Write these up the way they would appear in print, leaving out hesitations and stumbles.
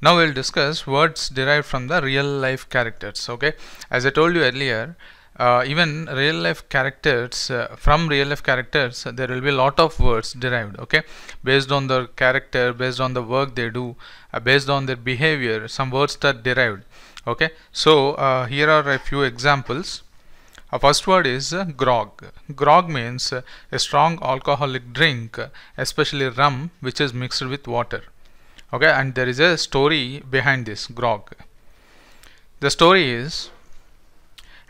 Now we'll discuss words derived from the real life characters. Okay, as I told you earlier, even real life characters, from real life characters, there will be a lot of words derived. Okay, based on the character, based on the work they do, based on their behavior, some words are derived. Okay, so here are a few examples. First word is grog. Grog means a strong alcoholic drink, especially rum, which is mixed with water. Okay, and there is a story behind this grog. The story is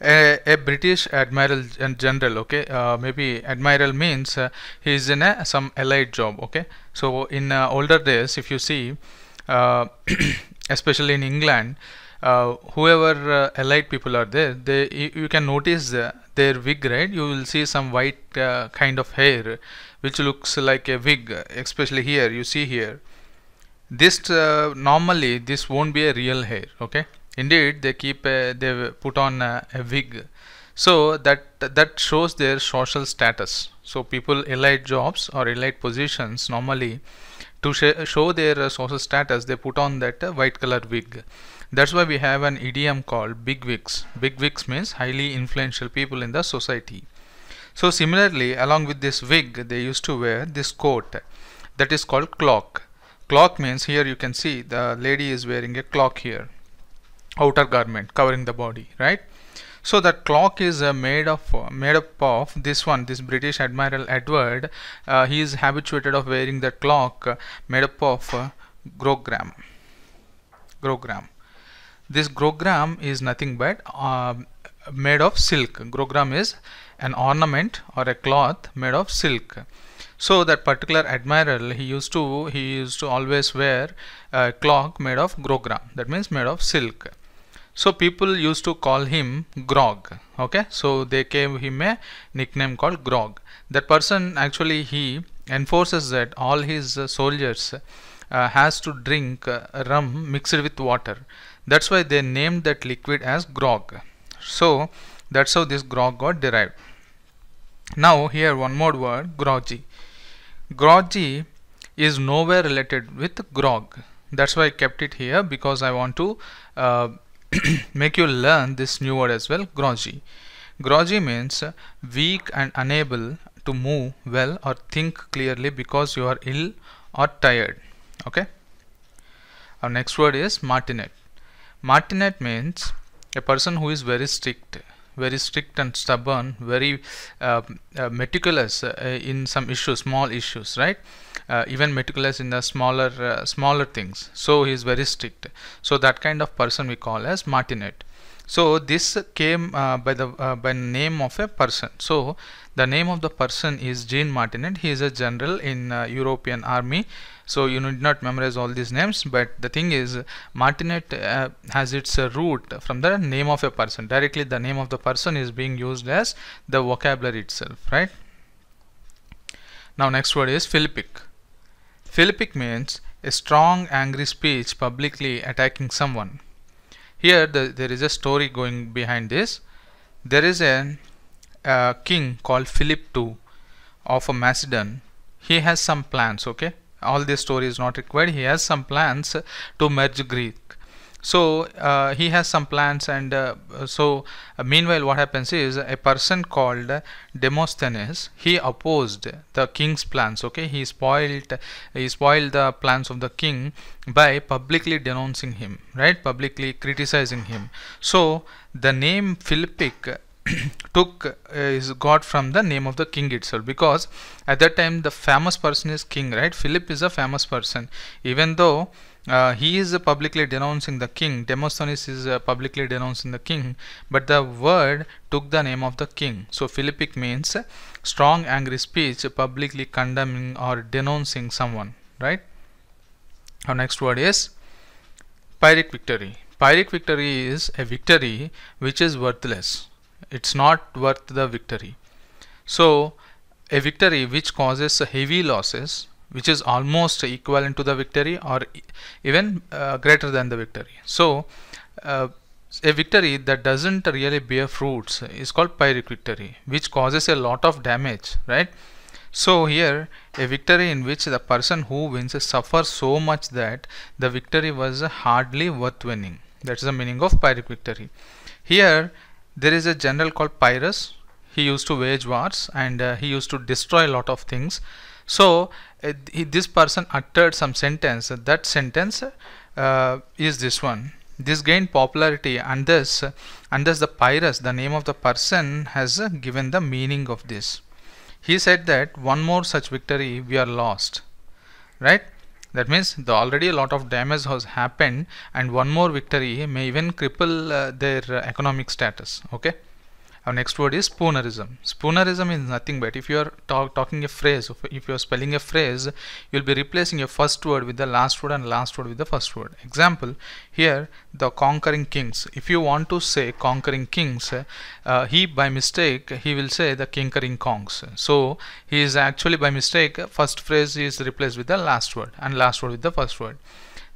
a British admiral and general. Okay, maybe admiral means he is in some allied job. Okay, so in older days, if you see, especially in England, whoever allied people are there, you can notice their wig, right? You will see some white kind of hair which looks like a wig, especially here. You see here. This normally this won't be a real hair. Okay, indeed they put on a wig, so that shows their social status. So people allied jobs or allied positions, normally to show their social status, they put on that white color wig. That's why we have an idiom called big wigs. Big wigs means highly influential people in the society. So similarly, along with this wig, they used to wear this coat that is called cloak. Cloak means, here you can see the lady is wearing a cloak here, outer garment covering the body, right? So that cloak is made up of this British Admiral Edward. He is habituated of wearing that cloak made up of grogram. This grogram is nothing but made of silk. Grogram is an ornament or a cloth made of silk. So that particular admiral, he used to always wear a cloak made of grogram. That means made of silk. So people used to call him Grog. Okay, so they gave him a nickname called Grog. That person, actually, he enforces that all his soldiers has to drink rum mixed with water. That's why they named that liquid as grog. So that's how this grog got derived. Now here one more word, groggy. Groggy is nowhere related with grog. That's why I kept it here, because I want to make you learn this new word as well, groggy. Groggy means weak and unable to move well or think clearly because you are ill or tired. Okay. Our next word is martinet. Martinet means a person who is very strict and stubborn, very meticulous in some issues, small issues, right? Even meticulous in the smaller things. So he is very strict. So that kind of person we call as martinet. So this came by name of a person. So the name of the person is Jean Martinet. He is a general in European army. So you need not memorize all these names, but the thing is, martinet has its root from the name of a person. Directly the name of the person is being used as the vocabulary itself, right? Now next word is philippic. Philippic means a strong angry speech publicly attacking someone. Here there is a story going behind this. There is a king called Philip II of Macedon. He has some plans. Okay, all this story is not required. He has some plans to merge Greek. So he has some plans, and meanwhile what happens is, a person called Demosthenes, he opposed the king's plans. Okay, he spoiled the plans of the king by publicly denouncing him, right? Publicly criticizing him. So the name Philippic is got from the name of the king itself, because at that time the famous person is king, right? Philip is a famous person. Even though he is publicly denouncing the king, Demosthenes is publicly denouncing the king, but the word took the name of the king. So philippic means strong angry speech publicly condemning or denouncing someone, right? Our next word is Pyrrhic victory. Pyrrhic victory is a victory which is worthless. It's not worth the victory. So a victory which causes heavy losses, which is almost equivalent to the victory or even greater than the victory. So a victory that doesn't really bear fruits is called Pyrrhic victory, which causes a lot of damage, right? So here a victory in which the person who wins suffers so much that the victory was hardly worth winning. That's the meaning of Pyrrhic victory. Here there is a general called Pyrrhus. He used to wage wars, and he used to destroy a lot of things. So this person uttered some sentence. That sentence is this one. This gained popularity, and thus the Pyrrhus, the name of the person, has given the meaning of this. He said that one more such victory we are lost, right? That means already a lot of damage has happened, and one more victory may even cripple their economic status. Okay. Our next word is spoonerism. Spoonerism is nothing but if you are talking a phrase, if you are spelling a phrase, you will be replacing your first word with the last word and last word with the first word. Example, here the conquering kings. If you want to say conquering kings, he by mistake he will say the conquering kongs. So he is actually by mistake first phrase is replaced with the last word and last word with the first word.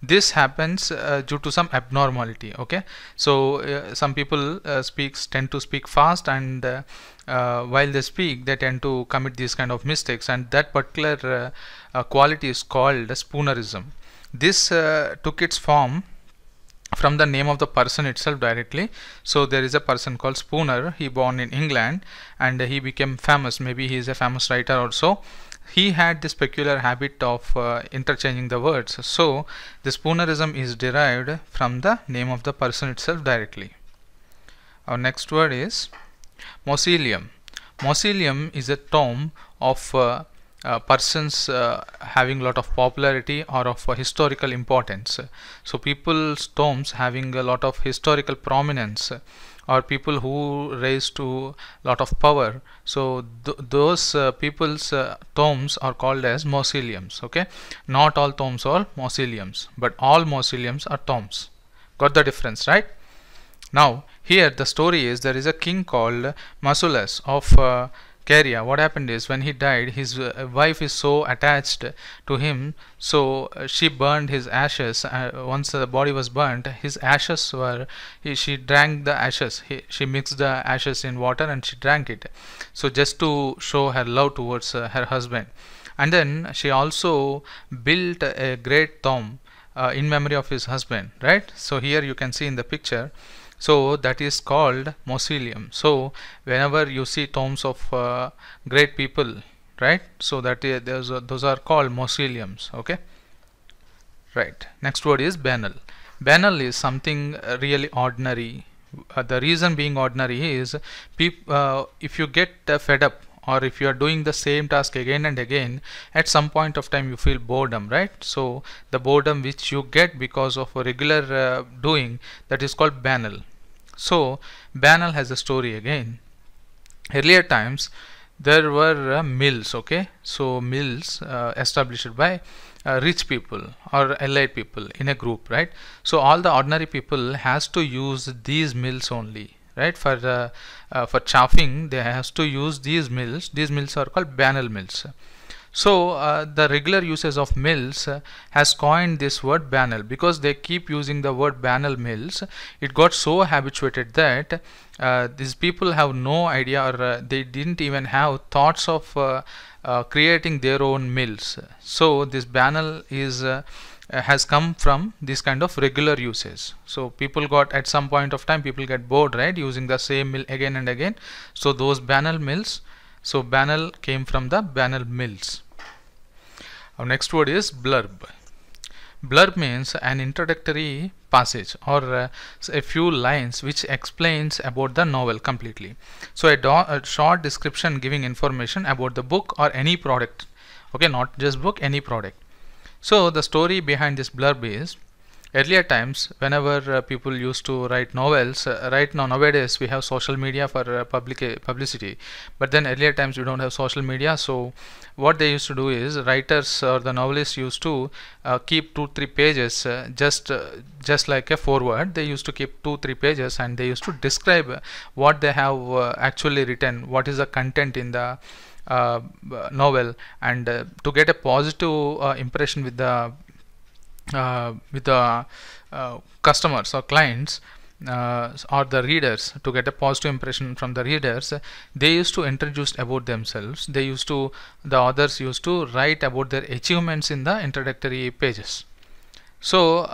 This happens due to some abnormality. Okay, so some people tend to speak fast, and while they speak they tend to commit these kind of mistakes, and that particular quality is called spoonerism. This took its form from the name of the person itself directly. So there is a person called Spooner. He born in England, and he became famous. Maybe he is a famous writer or so. He had this peculiar habit of interchanging the words. So the spoonerism is derived from the name of the person itself directly. Our next word is mausoleum. Mausoleum is a tomb of persons having a lot of popularity or of historical importance. So people's tombs having a lot of historical prominence, or people who raise to lot of power. So those people's tombs are called as mausoleums. Okay, not all tombs are mausoleums, but all mausoleums are tombs. Got the difference, right? Now here the story is there is a king called Mausolus of Caria. What happened is when he died, his wife is so attached to him, so she burned his ashes. Once the body was burnt, his ashes were, she drank the ashes. She mixed the ashes in water and she drank it, so just to show her love towards her husband. And then she also built a great tomb in memory of his husband, right? So here you can see in the picture. So that is called mausoleum. So whenever you see tombs of great people, right, so that those are called mausoleums. Okay, right. Next word is banal. Banal is something really ordinary. The reason being ordinary is if you get fed up, or if you are doing the same task again and again, at some point of time you feel boredom, right? So the boredom which you get because of a regular doing, that is called banal. So banal has a story again. Earlier times there were mills. Okay, so mills established by rich people or elite people in a group, right? So all the ordinary people has to use these mills only, right? For chaffing they has to use these mills. These mills are called banal mills. So the regular users of mills has coined this word banal, because they keep using the word banal mills. It got so habituated that these people have no idea, or they didn't even have thoughts of creating their own mills. So this banal is has come from this kind of regular usage. So people got, at some point of time people get bored, right, using the same mill again and again. So those banal mills, so banal came from the banal mills. Our next word is blurb. Blurb means an introductory passage, or a few lines which explains about the novel completely. So a short description giving information about the book or any product. Okay, not just book, any product. So the story behind this blurb is, earlier times whenever people used to write novels, right now nowadays we have social media for publicity, but then earlier times we don't have social media. So what they used to do is, writers or the novelists used to keep 2-3 pages, just like a foreword. They used to keep 2-3 pages, and they used to describe what they have actually written, what is the content in the novel, and to get a positive impression with the customers or clients, or the readers, to get a positive impression from the readers, they used to introduce about themselves. The authors used to write about their achievements in the introductory pages. So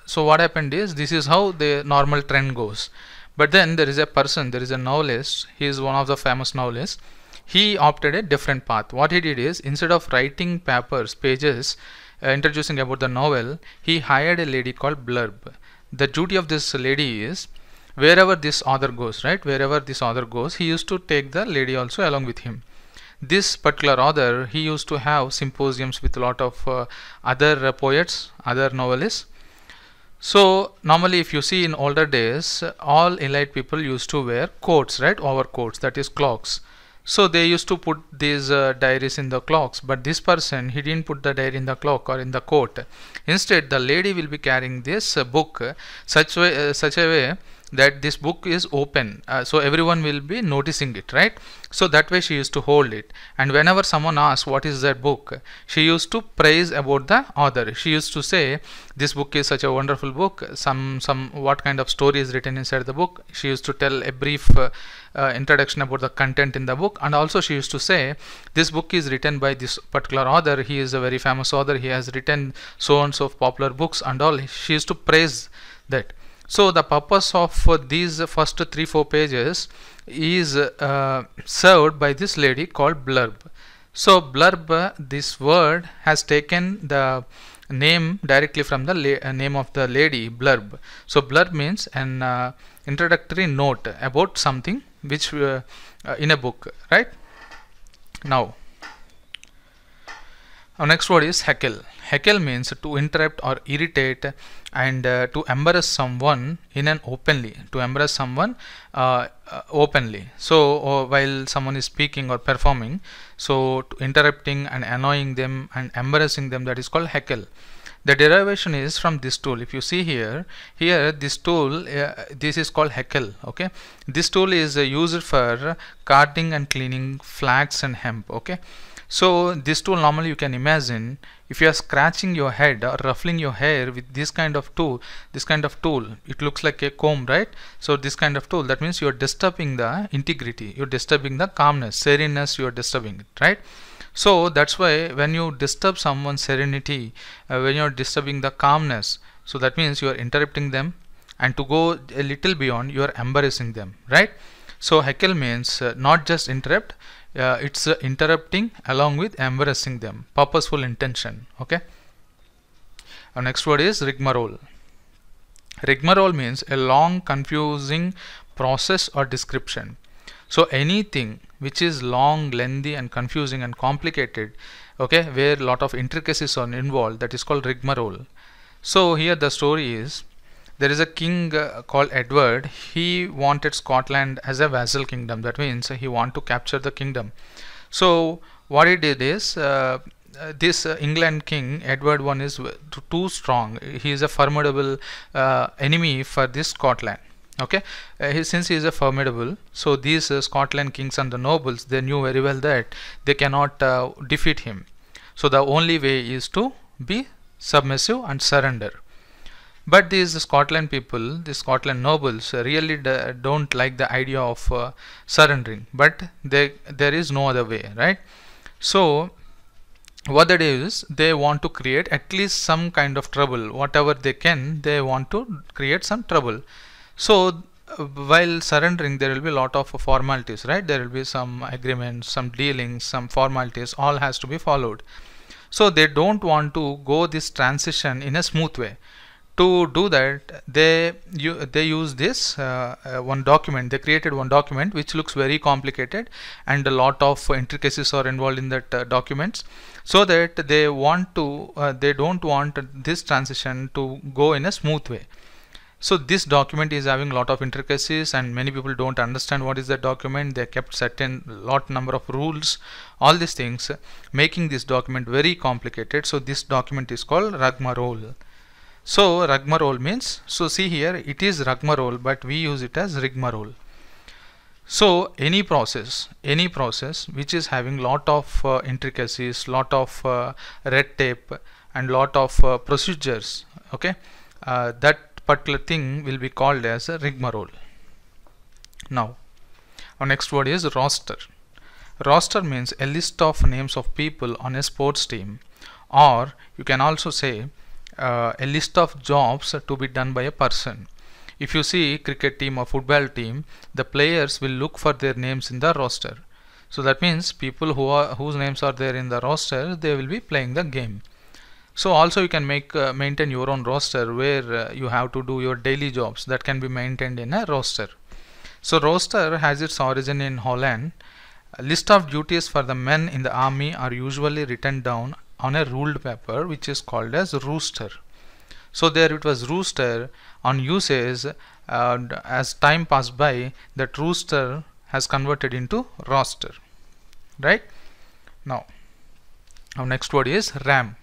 so what happened is, this is how the normal trend goes. But then there is a novelist. He is one of the famous novelists. He opted a different path. What he did is, instead of writing pages introducing about the novel, he hired a lady called Blurb. The duty of this lady is, wherever this author goes, he used to take the lady also along with him. This particular author, he used to have symposiums with a lot of other poets, other novelists. So normally, if you see in older days, all elite people used to wear coats, right? Overcoats, that is cloaks. So they used to put these diaries in the cloaks, but this person, he didn't put the diary in the cloak or in the coat. Instead, the lady will be carrying this book such a way that this book is open, so everyone will be noticing it, right? So that way she used to hold it, and whenever someone asks what is that book, she used to praise about the author. She used to say, this book is such a wonderful book, what kind of story is written inside the book. She used to tell a brief introduction about the content in the book, and also she used to say, this book is written by this particular author, he is a very famous author, he has written so and so popular books and all. She used to praise that. So the purpose of these first 3-4 pages is served by this lady called Blurb. So Blurb, this word has taken the name directly from the name of the lady, Blurb. So Blurb means an introductory note about something which in a book, right? Now our next word is heckle. Heckle means to interrupt or irritate, and to embarrass someone in an openly. To embarrass someone openly. So while someone is speaking or performing, so interrupting and annoying them and embarrassing them, that is called heckle. The derivation is from this tool. If you see here this tool, this is called heckle. Okay, this tool is used for carding and cleaning flax and hemp. Okay. So this tool, normally you can imagine, if you are scratching your head or ruffling your hair with this kind of tool, it looks like a comb, right? So this kind of tool, that means you are disturbing the integrity, you are disturbing the calmness, sereneness, you are disturbing it, right? So that's why when you disturb someone's serenity, when you are disturbing the calmness, so that means you are interrupting them, and to go a little beyond, you are embarrassing them, right? So heckle means not just interrupt, it's interrupting along with embarrassing them, purposeful intention. Okay. Our next word is rigmarole. Rigmarole means a long confusing process or description. So anything which is long, lengthy and confusing and complicated, okay, where a lot of intricacies are involved, that is called rigmarole. So here the story is, there is a king called Edward. He wanted Scotland as a vassal kingdom. That means he wanted to capture the kingdom. So what he did is, this England king Edward I is too strong. He is a formidable enemy for this Scotland. Okay, since he is a formidable, so these Scotland kings and the nobles, they knew very well that they cannot defeat him. So the only way is to be submissive and surrender. But these Scotland people, the Scotland nobles, really don't like the idea of surrendering. But there is no other way, right? So what they do is, they want to create at least some kind of trouble. Whatever they can, they want to create some trouble. So while surrendering, there will be a lot of formalities, right? There will be some agreements, some dealings, some formalities, all has to be followed. So they don't want to go this transition in a smooth way. To do that, they use this one document. They created one document which looks very complicated, and a lot of intricacies are involved in that documents, so that they don't want this transition to go in a smooth way. So this document is having a lot of intricacies, and many people don't understand what is the document. They kept certain number of rules, all these things, making this document very complicated. So this document is called rigmarole. So rigmarole means, so see here, it is rigmarole, but we use it as rigmarole. So any process which is having lot of intricacies, lot of red tape and lot of procedures, okay, that particular thing will be called as a rigmarole. Now, our next word is roster. Roster means a list of names of people on a sports team, or you can also say a list of jobs to be done by a person. If you see cricket team or football team, the players will look for their names in the roster. So that means people whose names are there in the roster, they will be playing the game. So also you can maintain your own roster where you have to do your daily jobs that can be maintained in a roster. So roster has its origin in Holland. A list of duties for the men in the army are usually written down on a ruled paper, which is called as rooster. So there it was rooster. On usage, as time passed by, that rooster has converted into roster, right? Now our next word is ram.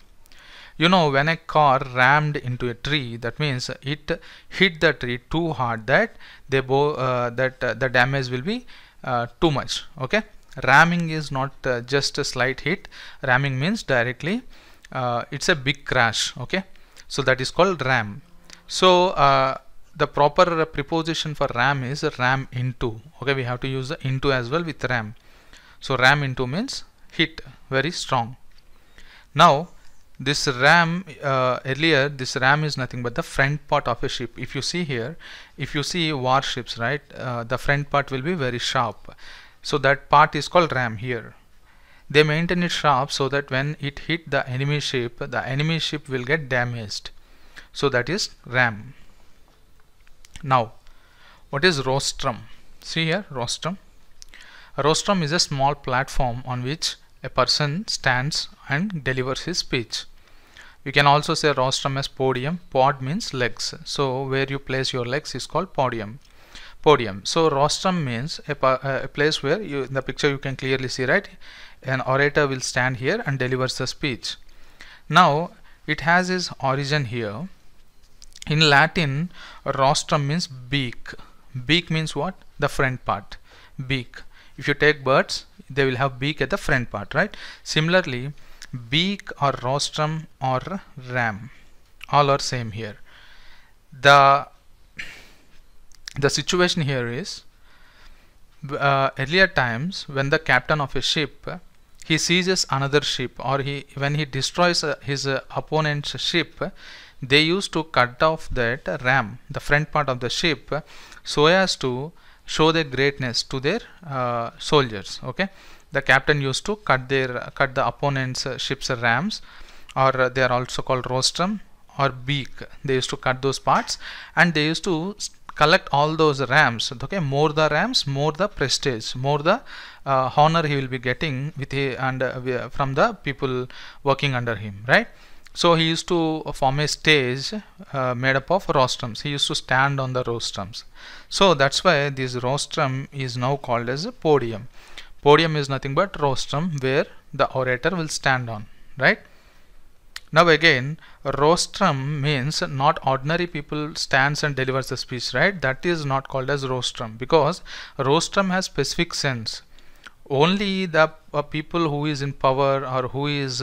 You know, when a car rammed into a tree, that means it hit the tree too hard that the damage will be too much. Okay, ramming is not just a slight hit. Ramming means directly it's a big crash. Okay, so that is called ram. So the proper preposition for ram is ram into. Okay, we have to use the into as well with ram. So ram into means hit very strong. Now this ram, earlier this ram is nothing but the front part of a ship. If you see here, if you see warships, right, the front part will be very sharp. So that part is called ram here. They maintain it sharp so that when it hit the enemy ship will get damaged. So that is ram. Now what is rostrum? See here, rostrum. A rostrum is a small platform on which a person stands and delivers his speech. We can also say rostrum as podium. Pod means legs. So where you place your legs is called podium. So rostrum means a place where you, in the picture you can clearly see, right, an orator will stand here and delivers the speech. Now it has its origin here. In Latin, rostrum means beak. Beak means what? The front part. Beak. If you take birds, they will have beak at the front part, right? Similarly, beak or rostrum or ram, all are same here. The situation here is earlier times when the captain of a ship he seizes another ship, or when he destroys his opponent's ship, they used to cut off that ram, the front part of the ship, so as to show their greatness to their soldiers. Okay, the captain used to cut the opponent's ship's rams, or they are also called rostrum or beak. They used to cut those parts and they used to collect all those rams. Okay, more the rams, more the prestige, more the honor he will be getting with from the people working under him, right? So he used to form a stage made up of rostrums. He used to stand on the rostrums. So that's why this rostrum is now called as a podium. Podium is nothing but rostrum where the orator will stand on, right? Now again, rostrum means not ordinary people stands and delivers the speech, right? That is not called as rostrum, because rostrum has specific sense. Only the people who is in power or who is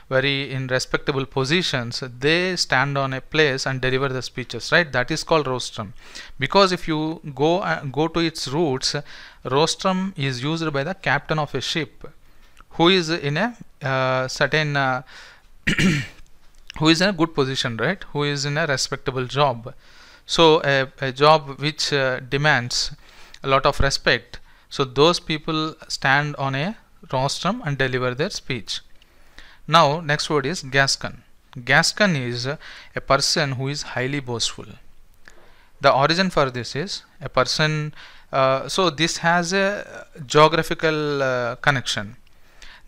very in respectable positions, they stand on a place and deliver the speeches, right? That is called rostrum. Because if you go to its roots, rostrum is used by the captain of a ship who is in a certain who is in a good position, right? Who is in a respectable job. So a job which demands a lot of respect. So those people stand on a rostrum and deliver their speech. Now next word is Gascon. Gascon is a person who is highly boastful. The origin for this is a person, so this has a geographical connection.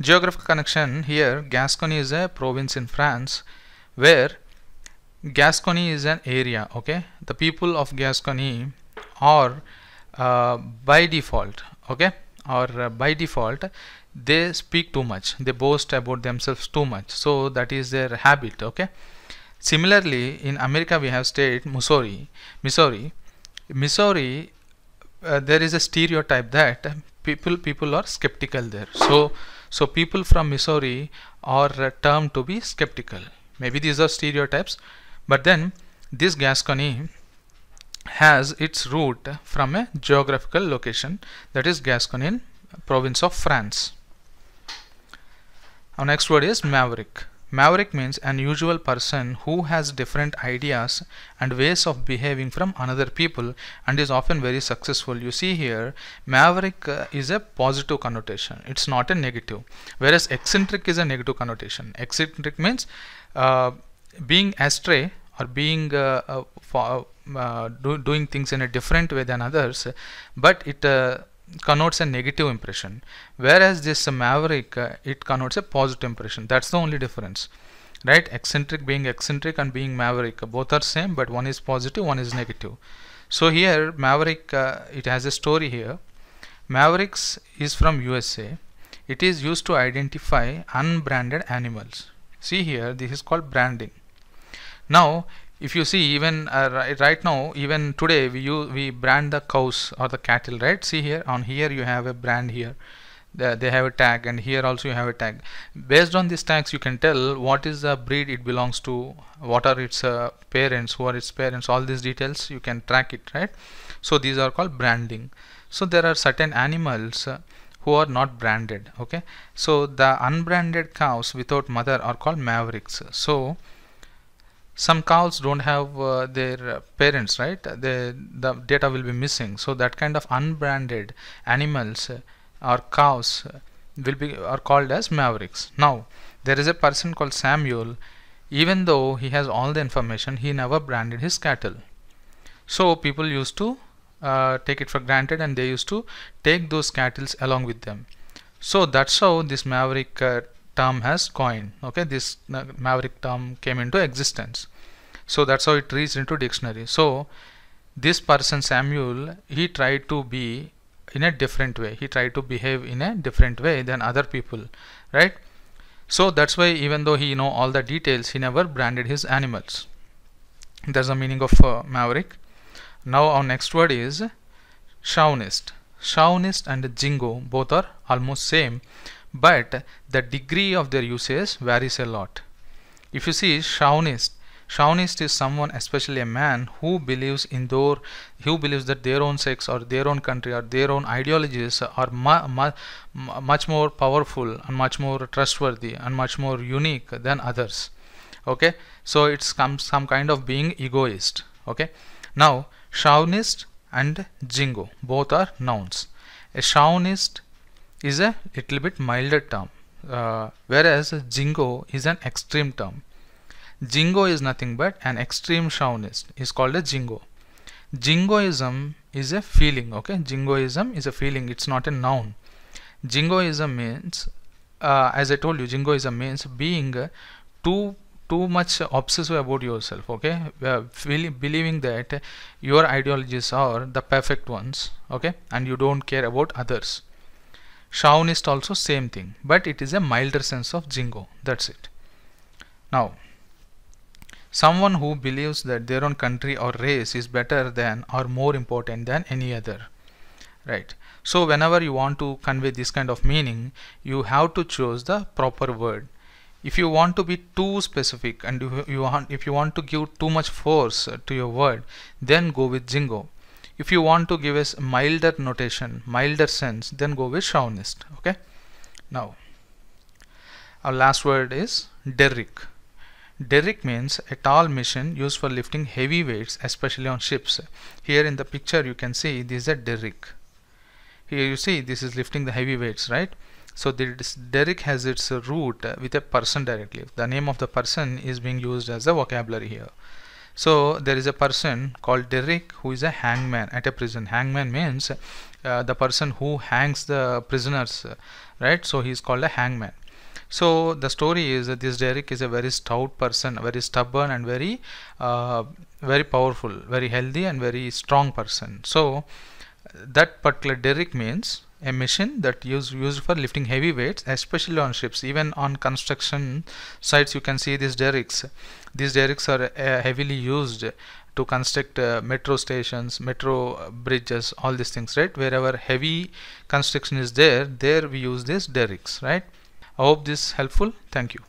Geographical connection here, Gascony is a province in France, where Gascony is an area. Okay, the people of Gascony are by default, okay, or by default they speak too much, they boast about themselves too much, so that is their habit. Okay, similarly in America we have state Missouri. There is a stereotype that people are skeptical there, so people from Missouri are termed to be skeptical. Maybe these are stereotypes, but then this Gascony has its root from a geographical location, that is Gascony province of France. Our next word is maverick. Maverick means an unusual person who has different ideas and ways of behaving from another people and is often very successful. You see here, maverick is a positive connotation. It's not a negative. Whereas eccentric is a negative connotation. Eccentric means being astray or being doing things in a different way than others, but it connotes a negative impression, whereas this maverick it connotes a positive impression. That's the only difference, right? Eccentric being eccentric and being maverick, both are same, but one is positive, one is negative. So here maverick, it has a story here. Mavericks is from USA. It is used to identify unbranded animals. See here, this is called branding. Now if you see, even right now, even today, we brand the cows or the cattle, right? See here, on here you have a brand here. They have a tag, and here also you have a tag. Based on these tags, you can tell what is the breed it belongs to, what are its parents, who are its parents. All these details you can track it, right? So these are called branding. So there are certain animals who are not branded. Okay, so the unbranded cows without mother are called mavericks. So some cows don't have their parents, right? The data will be missing. So that kind of unbranded animals or cows are called as mavericks. Now there is a person called Samuel. Even though he has all the information, he never branded his cattle. So people used to take it for granted, and they used to take those cattle along with them. So that's how this maverick term has coined. Okay, this maverick term came into existence. So that's how it reached into dictionary. So this person Samuel, he tried to be in a different way. He tried to behave in a different way than other people, right? So that's why even though he know all the details, he never branded his animals. That's the meaning of maverick. Now our next word is chauvinist. Chauvinist and jingo both are almost same, but the degree of their usage varies a lot. If you see chauvinist is someone, especially a man, who believes that their own sex or their own country or their own ideologies are much more powerful and much more trustworthy and much more unique than others. Okay, so it's some kind of being egoist. Okay, now chauvinist and jingo both are nouns. A chauvinist is a little bit milder term, whereas jingo is an extreme term. Jingo is nothing but an extreme chauvinist is called a jingo. Jingoism is a feeling. Okay, jingoism is a feeling, it's not a noun. Jingoism means, as I told you, jingoism means being too much obsessive about yourself. Okay, believing that your ideologies are the perfect ones. Okay, and you don't care about others. Chauvinist also same thing, but it is a milder sense of jingo. That's it. Now, someone who believes that their own country or race is better than or more important than any other, right? So whenever you want to convey this kind of meaning, you have to choose the proper word. If you want to be too specific and if you want to give too much force to your word, then go with jingo. If you want to give us milder notation, milder sense, then go with chauvinist. Okay, now our last word is derrick. Derrick means a tall machine used for lifting heavy weights, especially on ships. Here in the picture you can see this is a derrick. Here you see this is lifting the heavy weights, right? So this derrick has its root with a person directly. The name of the person is being used as a vocabulary here. So there is a person called derrick who is a hangman at a prison. Hangman means the person who hangs the prisoners, right? So he is called a hangman. So the story is that this derrick is a very stout person, very stubborn and very powerful, very healthy and very strong person. So that particular derrick means a machine that used for lifting heavy weights, especially on ships. Even on construction sites you can see these derricks. These derricks are heavily used to construct metro stations, metro bridges, all these things, right? Wherever heavy construction is there we use these derricks, right? I hope this is helpful. Thank you.